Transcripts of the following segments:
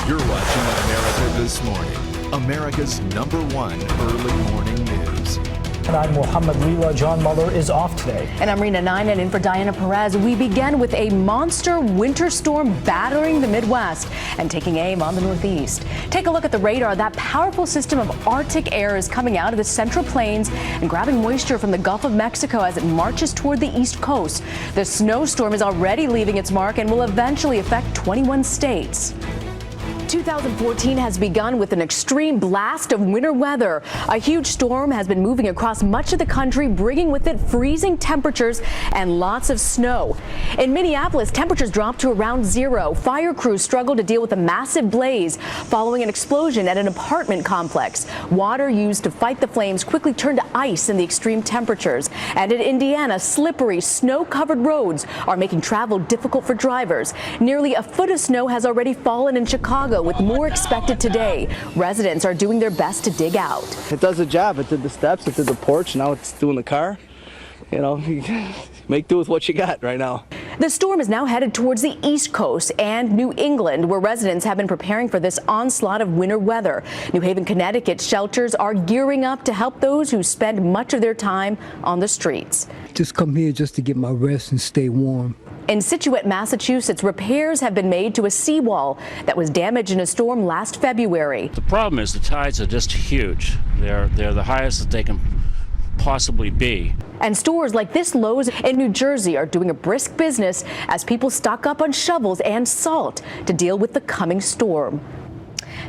You're watching America This Morning, America's #1 early morning news. And I'm Mohammed Leela. John Muller is off today. And I'm Rena Nine in for Diana Perez. We begin with a monster winter storm battering the Midwest and taking aim on the Northeast. Take a look at the radar. That powerful system of Arctic air is coming out of the Central Plains and grabbing moisture from the Gulf of Mexico as it marches toward the East Coast. The snowstorm is already leaving its mark and will eventually affect 21 states. 2014 has begun with an extreme blast of winter weather. A huge storm has been moving across much of the country, bringing with it freezing temperatures and lots of snow. In Minneapolis, temperatures dropped to around 0. Fire crews struggled to deal with a massive blaze following an explosion at an apartment complex. Water used to fight the flames quickly turned to ice in the extreme temperatures. And in Indiana, slippery, snow-covered roads are making travel difficult for drivers. Nearly a foot of snow has already fallen in Chicago, with more expected today. Residents are doing their best to dig out. It does the job. It did the steps, it did the porch, now it's doing the car. You know, make do with what you got right now. The storm is now headed towards the East Coast and New England, where residents have been preparing for this onslaught of winter weather. New Haven, Connecticut shelters are gearing up to help those who spend much of their time on the streets. Just come here just to get my rest and stay warm. In Scituate, Massachusetts, repairs have been made to a seawall that was damaged in a storm last February. The problem is the tides are just huge. They're the highest that they can possibly be. And stores like this Lowe's in New Jersey are doing a brisk business as people stock up on shovels and salt to deal with the coming storm.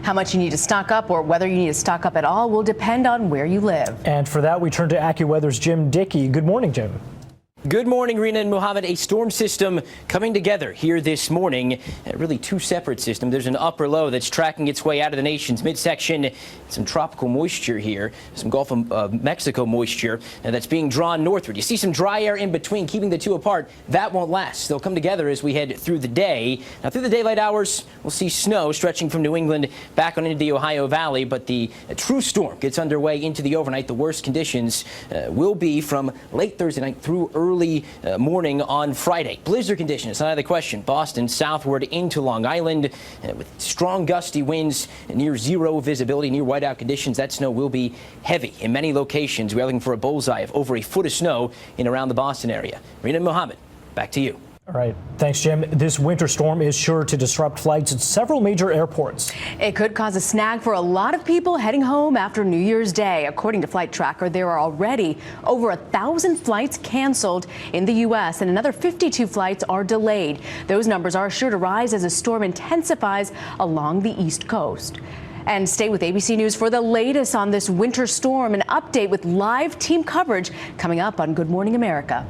How much you need to stock up or whether you need to stock up at all will depend on where you live. And for that, we turn to AccuWeather's Jim Dickey. Good morning, Jim. Good morning, Rena and Mohammed. A storm system coming together here this morning. Really two separate systems. There's an upper low that's tracking its way out of the nation's midsection. Some tropical moisture here, some Gulf of Mexico moisture that's being drawn northward. You see some dry air in between, keeping the two apart. That won't last. They'll come together as we head through the day. Now, through the daylight hours, we'll see snow stretching from New England back on into the Ohio Valley, but the true storm gets underway into the overnight. The worst conditions will be from late Thursday night through early morning on Friday. Blizzard conditions, not out of the question. Boston southward into Long Island with strong gusty winds, near zero visibility, near whiteout conditions. That snow will be heavy in many locations. We are looking for a bullseye of over a foot of snow in around the Boston area. Rena and Mohammed, back to you. All right. Thanks, Jim. This winter storm is sure to disrupt flights at several major airports. It could cause a snag for a lot of people heading home after New Year's Day. According to Flight Tracker, there are already over 1,000 flights canceled in the U.S. and another 52 flights are delayed. Those numbers are sure to rise as the storm intensifies along the East Coast. And stay with ABC News for the latest on this winter storm. An update with live team coverage coming up on Good Morning America.